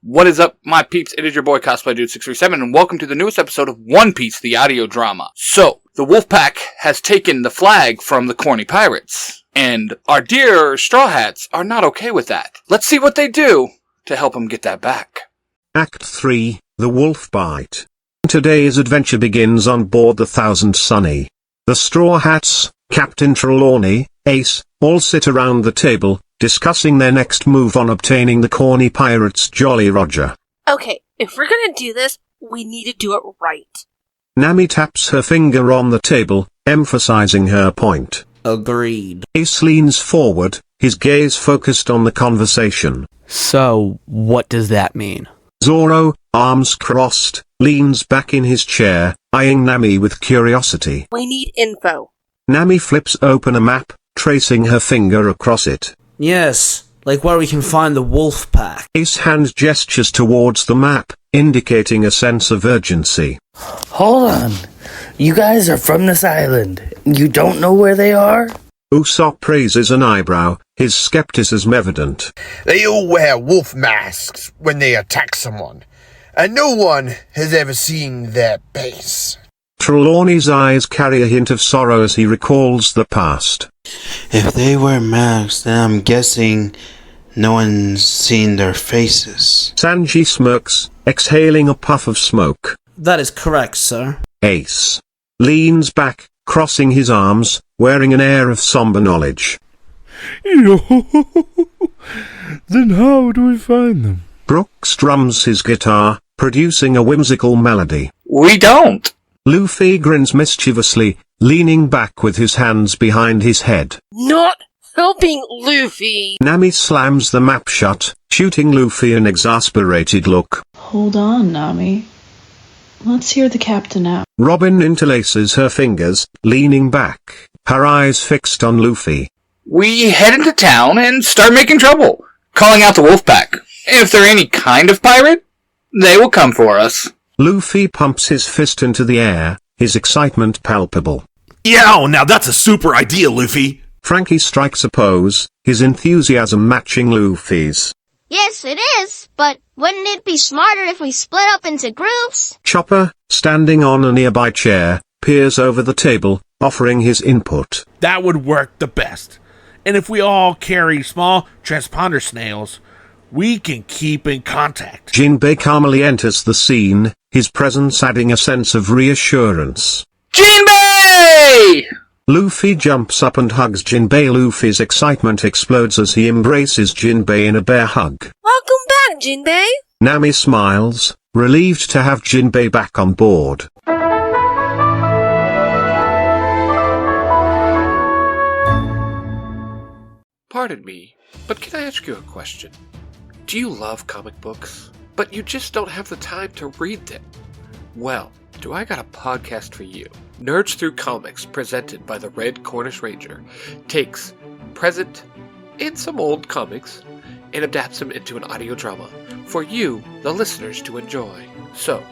What is up, my peeps? It is your boy Cosplay Dude 637, and welcome to the newest episode of One Piece, the audio drama. So, the Wolfpack has taken the flag from the Corny Pirates, and our dear Straw Hats are not okay with that. Let's see what they do to help them get that back. Act 3, The Wolf Bite. Today's adventure begins on board the Thousand Sunny. The Straw Hats, Captain Trelawney, A.C.E, all sit around the table, discussing their next move on obtaining the Corny Pirates' Jolly Roger. Okay, if we're gonna do this, we need to do it right. Nami taps her finger on the table, emphasizing her point. Agreed. Ace leans forward, his gaze focused on the conversation. So, what does that mean? Zoro, arms crossed, leans back in his chair, eyeing Nami with curiosity. We need info. Nami flips open a map, tracing her finger across it. Yes, like where we can find the wolf pack. Ace hand gestures towards the map, indicating a sense of urgency. Hold on. You guys are from this island. You don't know where they are? Usopp raises an eyebrow, his skepticism evident. They all wear wolf masks when they attack someone, and no one has ever seen their base. Trelawney's eyes carry a hint of sorrow as he recalls the past. If they wear masks, then I'm guessing no one's seen their faces. Sanji smirks, exhaling a puff of smoke. That is correct, sir. Ace leans back, crossing his arms, wearing an air of somber knowledge. Then how do we find them? Brooks drums his guitar, producing a whimsical melody. We don't! Luffy grins mischievously, leaning back with his hands behind his head. Not helping Luffy! Nami slams the map shut, shooting Luffy an exasperated look. Hold on, Nami. Let's hear the captain out. Robin interlaces her fingers, leaning back, her eyes fixed on Luffy. We head into town and start making trouble, calling out the Wolfpack. If they're any kind of pirate, they will come for us. Luffy pumps his fist into the air, his excitement palpable. Yow, now that's a super idea, Luffy! Frankie strikes a pose, his enthusiasm matching Luffy's. Yes, it is, but wouldn't it be smarter if we split up into groups? Chopper, standing on a nearby chair, peers over the table, offering his input. That would work the best. And if we all carry small transponder snails, we can keep in contact. Jinbei calmly enters the scene, his presence adding a sense of reassurance. Jinbei! Luffy jumps up and hugs Jinbei. Luffy's excitement explodes as he embraces Jinbei in a bear hug. Welcome back, Jinbei! Nami smiles, relieved to have Jinbei back on board. Pardon me, but can I ask you a question? Do you love comic books, but you just don't have the time to read them? Well, do I got a podcast for you. Nerds Through Comics, presented by the Red Cornish Ranger, takes present and some old comics and adapts them into an audio drama for you, the listeners, to enjoy. So,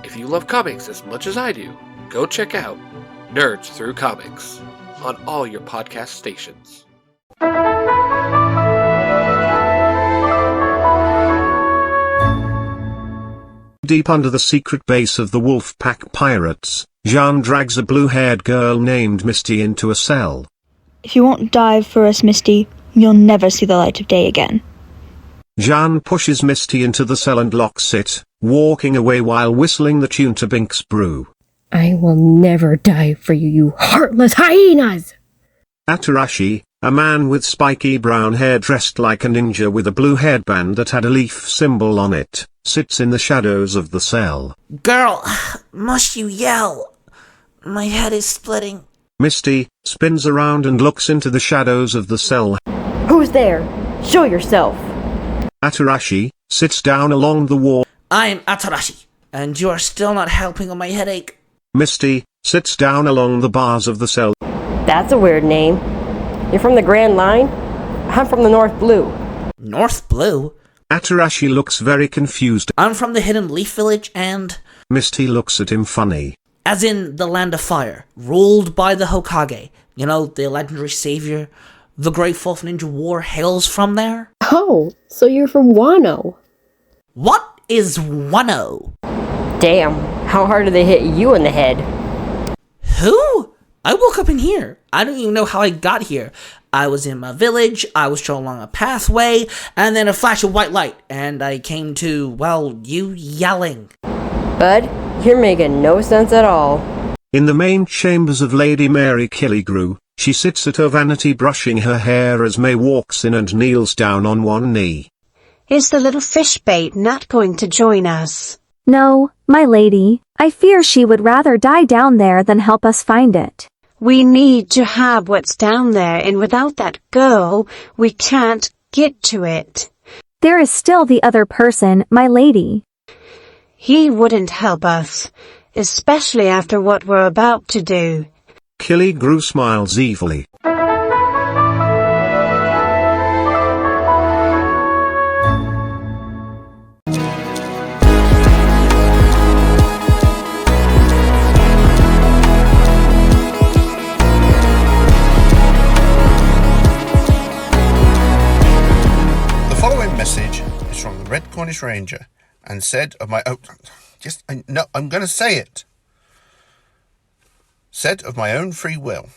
if you love comics as much as I do, go check out Nerds Through Comics on all your podcast stations. Deep under the secret base of the Wolfpack Pirates, Jean drags a blue-haired girl named Misty into a cell. If you won't dive for us, Misty, you'll never see the light of day again. Jean pushes Misty into the cell and locks it, walking away while whistling the tune to Bink's Brew. I will never die for you, you heartless hyenas! Atarashi, a man with spiky brown hair dressed like a ninja with a blue headband that had a leaf symbol on it, sits in the shadows of the cell. Girl, must you yell? My head is splitting. Misty spins around and looks into the shadows of the cell. Who's there? Show yourself! Atarashi sits down along the wall. I'm Atarashi, and you are still not helping on my headache. Misty sits down along the bars of the cell. That's a weird name. You're from the Grand Line? I'm from the North Blue. North Blue? Atarashi looks very confused. I'm from the Hidden Leaf Village and... Misty looks at him funny. As in the Land of Fire, ruled by the Hokage. You know, the legendary savior. The Great Wolf Ninja War hails from there. Oh, so you're from Wano. What is 1-0? Damn, how hard did they hit you in the head? Who? I woke up in here. I don't even know how I got here. I was in my village, I was strolling along a pathway, and then a flash of white light, and I came to, well, you yelling. Bud, you're making no sense at all. In the main chambers of Lady Mary Killigrew, she sits at her vanity brushing her hair as May walks in and kneels down on one knee. Is the little fish bait not going to join us? No, my lady. I fear she would rather die down there than help us find it. We need to have what's down there, and without that girl, we can't get to it. There is still the other person, my lady. He wouldn't help us, especially after what we're about to do. Killigrew smiles evilly. Message is from the Red Cornish Ranger and said of my I'm going to say it. Said of my own free will.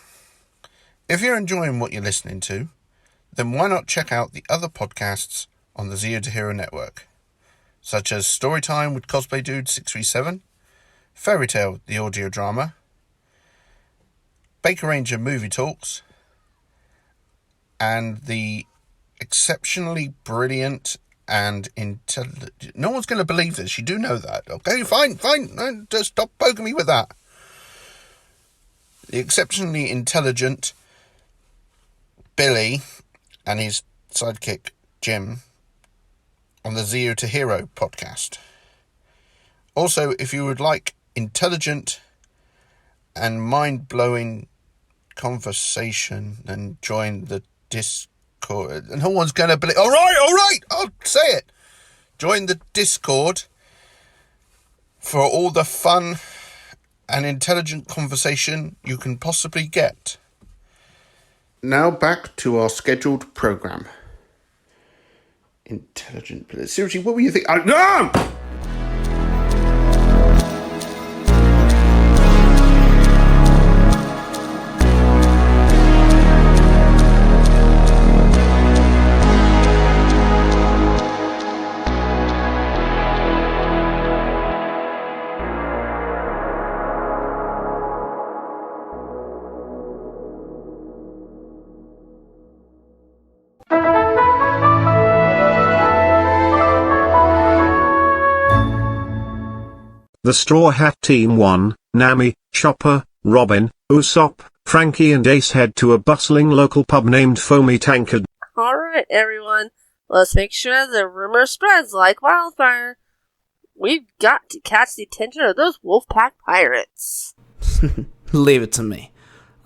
If you're enjoying what you're listening to, then why not check out the other podcasts on the Zero to Hero network, such as Storytime with Cosplay Dude 637, Fairy Tale the audio drama, Baker Ranger movie talks, and the exceptionally brilliant and intelligent. No one's going to believe this. You do know that. Okay, fine. No, just stop poking me with that. The exceptionally intelligent Billy and his sidekick Jim on the Zero to Hero podcast. Also, if you would like intelligent and mind-blowing conversation, then join the Discord. And no one's going to believe... All right, I'll say it. Join the Discord for all the fun and intelligent conversation you can possibly get. Now back to our scheduled program. Intelligent... Seriously, what were you thinking? No! The Straw Hat Team 1, Nami, Chopper, Robin, Usopp, Frankie and Ace head to a bustling local pub named Foamy Tankard. Alright, everyone. Let's make sure the rumor spreads like wildfire. We've got to catch the attention of those Wolfpack pirates. Leave it to me.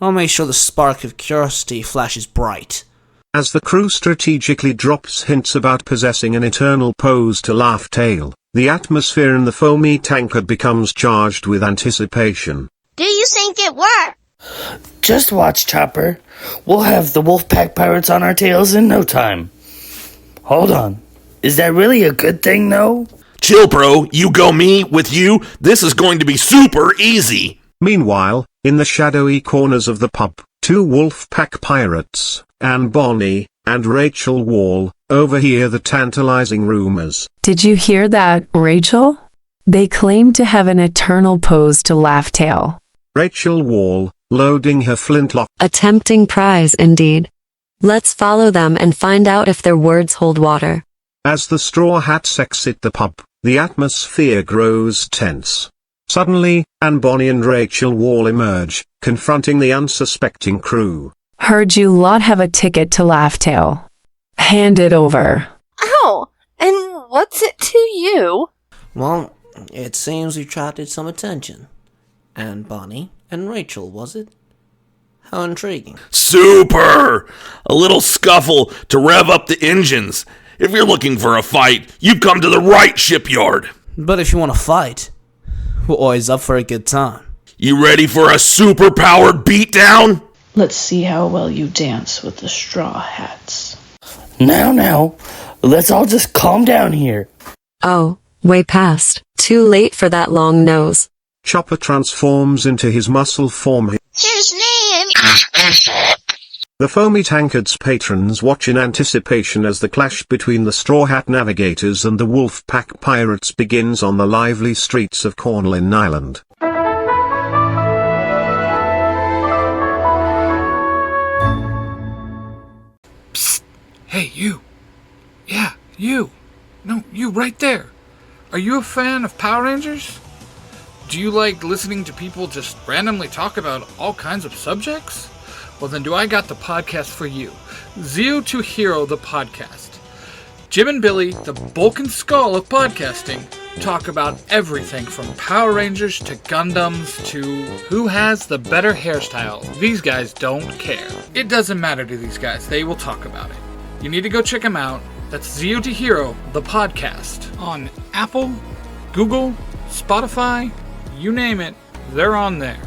I'll make sure the spark of curiosity flashes bright. As the crew strategically drops hints about possessing an eternal pose to Laugh Tale, the atmosphere in the Foamy Tankard becomes charged with anticipation. Do you think it worked? Just watch, Chopper. We'll have the Wolfpack Pirates on our tails in no time. Hold on. Is that really a good thing, though? Chill, bro. You go me, with you. This is going to be super easy. Meanwhile, in the shadowy corners of the pub, two Wolfpack Pirates, Anne Bonny and Rachel Wall, overhear the tantalizing rumors. Did you hear that, Rachel? They claim to have an eternal pose to Laugh Tale. Rachel Wall, loading her flintlock. A tempting prize, indeed. Let's follow them and find out if their words hold water. As the Straw Hats exit the pub, the atmosphere grows tense. Suddenly, Anne Bonny and Rachel Wall emerge, confronting the unsuspecting crew. Heard you lot have a ticket to Laugh Tale. Hand it over. Ow! And what's it to you? Well, it seems you attracted some attention. Anne Bonny and Rachel, was it? How intriguing. Super! A little scuffle to rev up the engines. If you're looking for a fight, you've come to the right shipyard. But if you want to fight, we're always up for a good time. You ready for a super-powered beatdown? Let's see how well you dance with the Straw Hats. Now, let's all just calm down here. Oh, way past. Too late for that long nose. Chopper transforms into his muscle form. His name. The foamy tankard's patrons watch in anticipation as the clash between the Straw Hat Navigators and the Wolf Pack Pirates begins on the lively streets of Cornwall Island. Psst! Hey, you! Yeah, you! No, you right there! Are you a fan of Power Rangers? Do you like listening to people just randomly talk about all kinds of subjects? Well, then do I got the podcast for you. Zero to Hero, the podcast. Jim and Billy, the bulk and skull of podcasting, talk about everything from Power Rangers to Gundams to who has the better hairstyle. These guys don't care. It doesn't matter to these guys. They will talk about it. You need to go check them out. That's Zero to Hero, the podcast. On Apple, Google, Spotify, you name it, they're on there.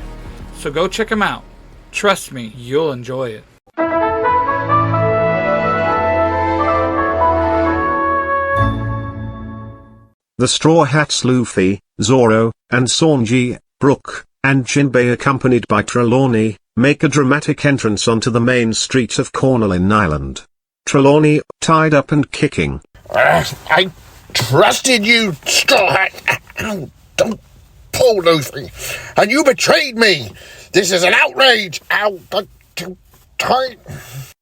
So go check them out. Trust me, you'll enjoy it. The Straw Hats Luffy, Zoro, and Sanji, Brooke, and Jinbei accompanied by Trelawney, make a dramatic entrance onto the main street of Cornwall Island. Trelawney, tied up and kicking. I trusted you, Straw Hat. Ow, don't pull, Luffy. And you betrayed me. This is an outrage. Ow, too tight.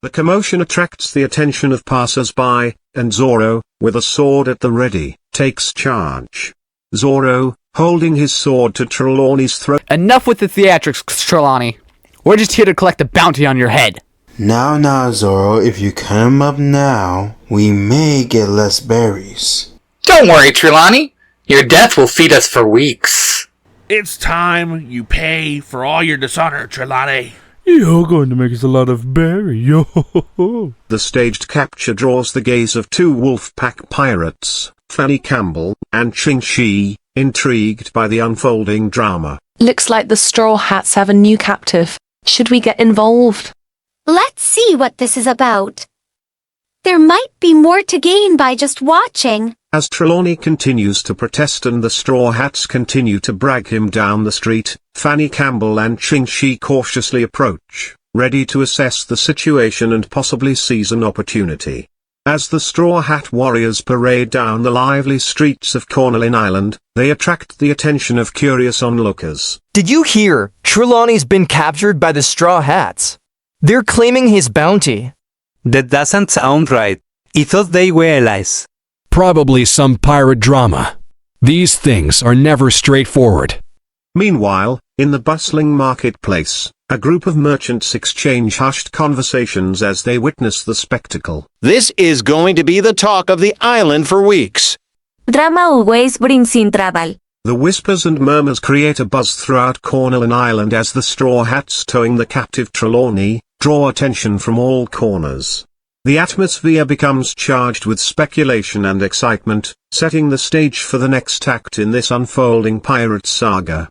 The commotion attracts the attention of passers-by, and Zoro, with a sword at the ready, takes charge. Zoro, holding his sword to Trelawney's throat. Enough with the theatrics, Trelawney. We're just here to collect a bounty on your head. Now, Zoro, if you come up now, we may get less berries. Don't worry, Trelawney. Your death will feed us for weeks. It's time you pay for all your dishonor, Trelawney. You're going to make us a lot of berry, yo. The staged capture draws the gaze of two wolf pack pirates, Fanny Campbell and Ching Shi, intrigued by the unfolding drama. Looks like the Straw Hats have a new captive. Should we get involved? Let's see what this is about. There might be more to gain by just watching. As Trelawney continues to protest and the Straw Hats continue to brag him down the street, Fanny Campbell and Ching Shi cautiously approach, ready to assess the situation and possibly seize an opportunity. As the Straw Hat warriors parade down the lively streets of Cornwall Island, they attract the attention of curious onlookers. Did you hear? Trelawney's been captured by the Straw Hats. They're claiming his bounty. That doesn't sound right. I thought they were allies. Probably some pirate drama. These things are never straightforward. Meanwhile, in the bustling marketplace, a group of merchants exchange hushed conversations as they witness the spectacle. This is going to be the talk of the island for weeks. Drama always brings in trouble. The whispers and murmurs create a buzz throughout Cornwall Island as the Straw Hats towing the captive Trelawney draw attention from all corners. The atmosphere becomes charged with speculation and excitement, setting the stage for the next act in this unfolding pirate saga.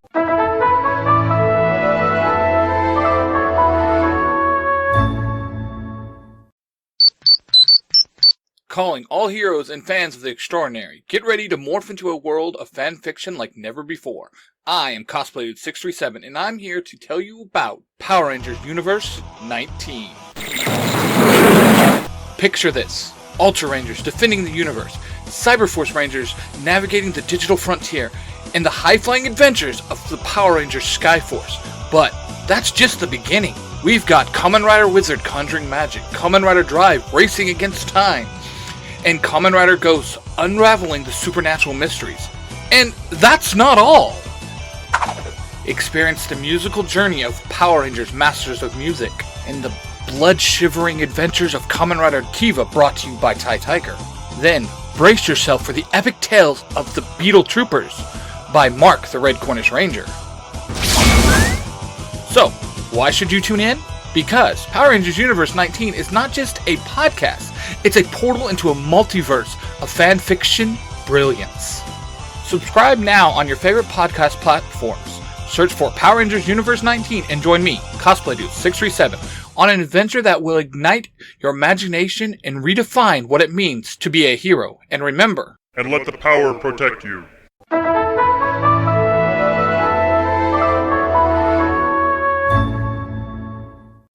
Calling all heroes and fans of the extraordinary. Get ready to morph into a world of fan fiction like never before. I am CosplayDude637, and I'm here to tell you about Power Rangers Universe 19. Picture this. Ultra Rangers defending the universe, Cyberforce Rangers navigating the digital frontier, and the high-flying adventures of the Power Rangers Skyforce. But that's just the beginning. We've got Kamen Rider Wizard conjuring magic, Kamen Rider Drive racing against time, and Kamen Rider Ghost unraveling the supernatural mysteries. And that's not all! Experience the musical journey of Power Rangers Masters of Music, and the blood-shivering adventures of Kamen Rider Kiva brought to you by Tai Tiger. Then, brace yourself for the epic tales of the Beetle Troopers by Mark the Red Cornish Ranger. So, why should you tune in? Because Power Rangers Universe 19 is not just a podcast, it's a portal into a multiverse of fan fiction brilliance. Subscribe now on your favorite podcast platforms. Search for Power Rangers Universe 19 and join me, CosplayDude637, on an adventure that will ignite your imagination and redefine what it means to be a hero. And remember, and let the power protect you.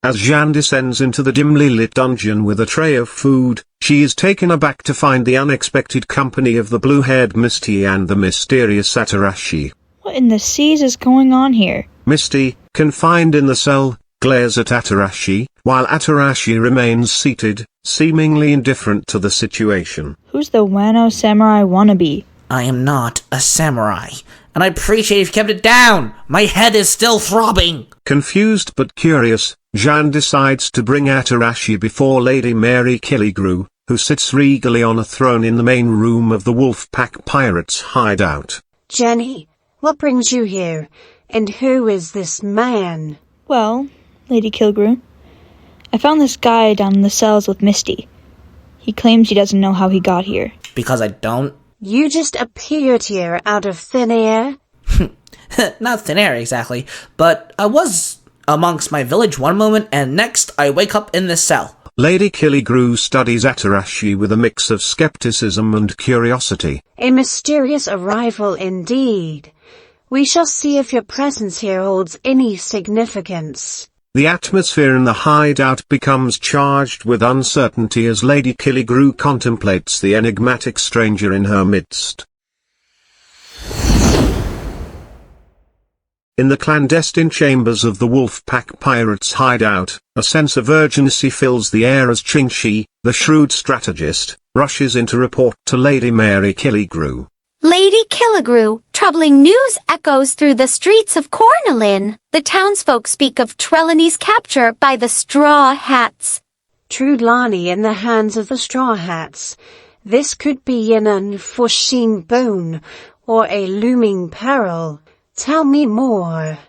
As Jeanne descends into the dimly lit dungeon with a tray of food, she is taken aback to find the unexpected company of the blue-haired Misty and the mysterious Atarashi. What in the seas is going on here? Misty, confined in the cell, glares at Atarashi, while Atarashi remains seated, seemingly indifferent to the situation. Who's the Wano samurai wannabe? I am not a samurai, and I appreciate if you kept it down. My head is still throbbing. Confused but curious, Jeanne decides to bring Atarashi before Lady Mary Killigrew, who sits regally on a throne in the main room of the Wolfpack Pirates' hideout. Jenny, what brings you here? And who is this man? Well, Lady Killigrew, I found this guy down in the cells with Misty. He claims he doesn't know how he got here. Because I don't? You just appeared here out of thin air? Not thin air, exactly. But I was amongst my village one moment, and next I wake up in this cell. Lady Killigrew studies Atarashi with a mix of skepticism and curiosity. A mysterious arrival indeed. We shall see if your presence here holds any significance. The atmosphere in the hideout becomes charged with uncertainty as Lady Killigrew contemplates the enigmatic stranger in her midst. In the clandestine chambers of the Wolfpack Pirates' hideout, a sense of urgency fills the air as Ching-Shi, the shrewd strategist, rushes in to report to Lady Mary Killigrew. Lady Killigrew, troubling news echoes through the streets of Cornwall. The townsfolk speak of Trelawney's capture by the Straw Hats. Trelawney in the hands of the Straw Hats. This could be an unforeseen boon, or a looming peril. Tell me more.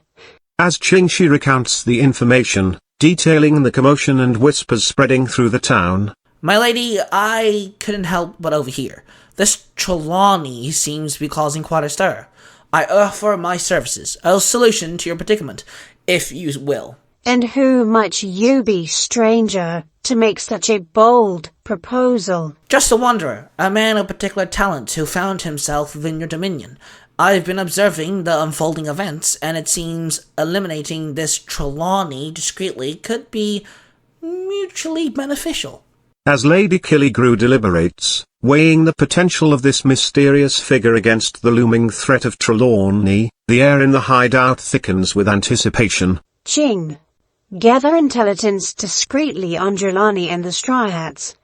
As Ching-Shi recounts the information, detailing the commotion and whispers spreading through the town. My lady, I couldn't help but overhear. This Trelawney seems to be causing quite a stir. I offer my services, a solution to your predicament, if you will. And who might you be, stranger, to make such a bold proposal? Just a wanderer, a man of particular talent who found himself within your dominion. I've been observing the unfolding events, and it seems eliminating this Trelawney discreetly could be mutually beneficial. As Lady Killigrew deliberates, weighing the potential of this mysterious figure against the looming threat of Trelawney, the air in the hideout thickens with anticipation. Ching, gather intelligence discreetly on Trelawney and the Straw Hats.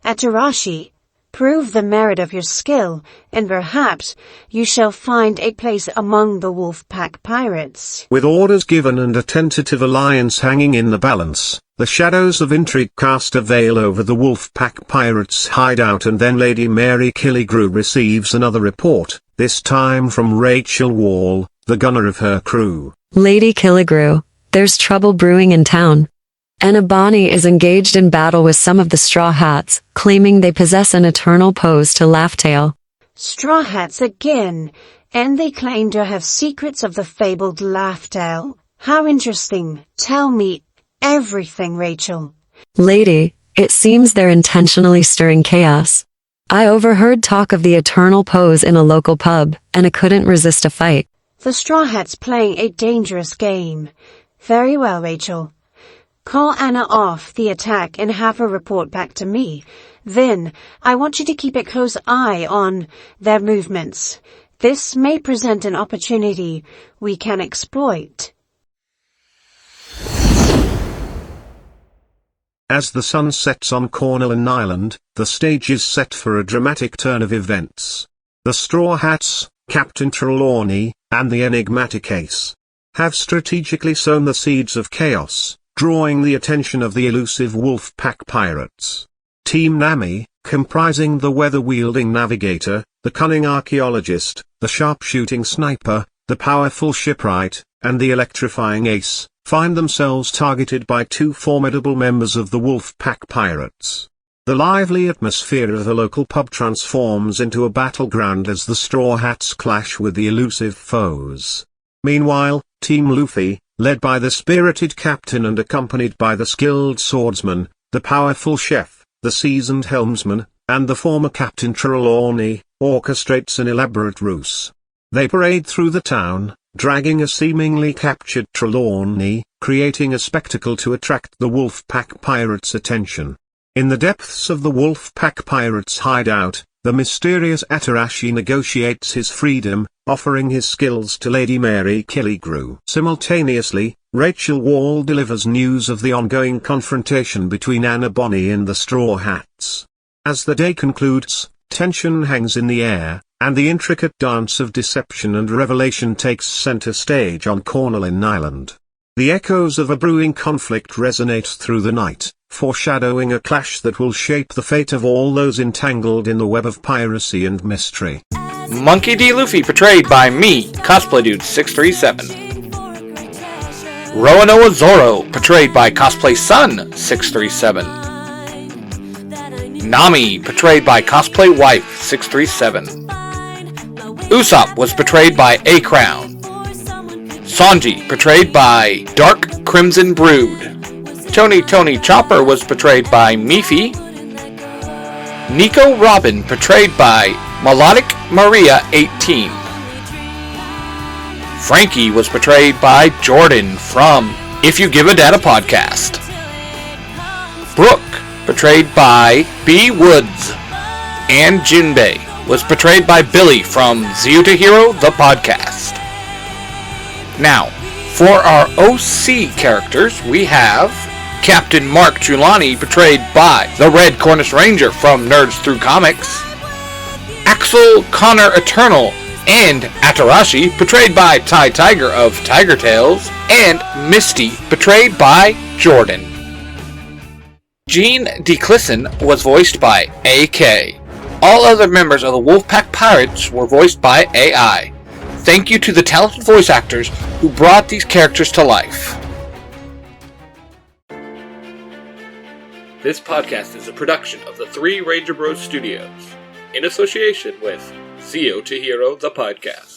Atarashi, prove the merit of your skill, and perhaps you shall find a place among the Wolfpack Pirates. With orders given and a tentative alliance hanging in the balance, the shadows of intrigue cast a veil over the Wolfpack Pirates' hideout, and then Lady Mary Killigrew receives another report, this time from Rachel Wall, the gunner of her crew. Lady Killigrew, there's trouble brewing in town. Anabani is engaged in battle with some of the Straw Hats, claiming they possess an eternal pose to Laughtail. Straw Hats again, and they claim to have secrets of the fabled Laughtail. How interesting. Tell me everything, Rachel. Lady, it seems they're intentionally stirring chaos. I overheard talk of the eternal pose in a local pub, and I couldn't resist a fight. The Straw Hats playing a dangerous game. Very well, Rachel. Call Anna off the attack and have her report back to me. Then, I want you to keep a close eye on their movements. This may present an opportunity we can exploit. As the sun sets on Cornwall Island, the stage is set for a dramatic turn of events. The Straw Hats, Captain Trelawney, and the enigmatic A.C.E. have strategically sown the seeds of chaos, drawing the attention of the elusive Wolfpack Pirates. Team Nami, comprising the weather-wielding navigator, the cunning archaeologist, the sharpshooting sniper, the powerful shipwright, and the electrifying ace, find themselves targeted by two formidable members of the Wolfpack Pirates. The lively atmosphere of the local pub transforms into a battleground as the Straw Hats clash with the elusive foes. Meanwhile, Team Luffy, led by the spirited captain and accompanied by the skilled swordsman, the powerful chef, the seasoned helmsman, and the former Captain Trelawney, orchestrates an elaborate ruse. They parade through the town, dragging a seemingly captured Trelawney, creating a spectacle to attract the Wolfpack Pirates' attention. In the depths of the Wolfpack Pirates' hideout, the mysterious adversary negotiates his freedom, offering his skills to Lady Mary Killigrew. Simultaneously, Rachel Wall delivers news of the ongoing confrontation between Anna Bonny and the Straw Hats. As the day concludes, tension hangs in the air, and the intricate dance of deception and revelation takes center stage on Cornwall Island. The echoes of a brewing conflict resonate through the night, foreshadowing a clash that will shape the fate of all those entangled in the web of piracy and mystery. Monkey D. Luffy, portrayed by me, Cosplay Dude 637. Roanoa Zoro, portrayed by Cosplay Sun 637. Nami, portrayed by Cosplay Wife 637. Usopp was portrayed by A Crown. Sanji, portrayed by Dark Crimson Brood. Tony Chopper was portrayed by Miffy. Nico Robin, portrayed by Melodic Maria 18. Frankie was portrayed by Jordan from If You Give a Dad a Podcast. Brooke, portrayed by B. Woods. And Jinbei was portrayed by Billy from Zero to Hero, the podcast. Now, for our OC characters, we have Captain Mark Trelawney, portrayed by the Red Cornish Ranger from Nerds Through Comics. Axel Connor Eternal and Atarashi, portrayed by Ty Tiger of Tiger Tales. And Misty, portrayed by Jordan. Gene DeClisson was voiced by AK. All other members of the Wolfpack Pirates were voiced by AI. Thank you to the talented voice actors who brought these characters to life. This podcast is a production of the Three Ranger Bros Studios, in association with Zero to Hero, the podcast.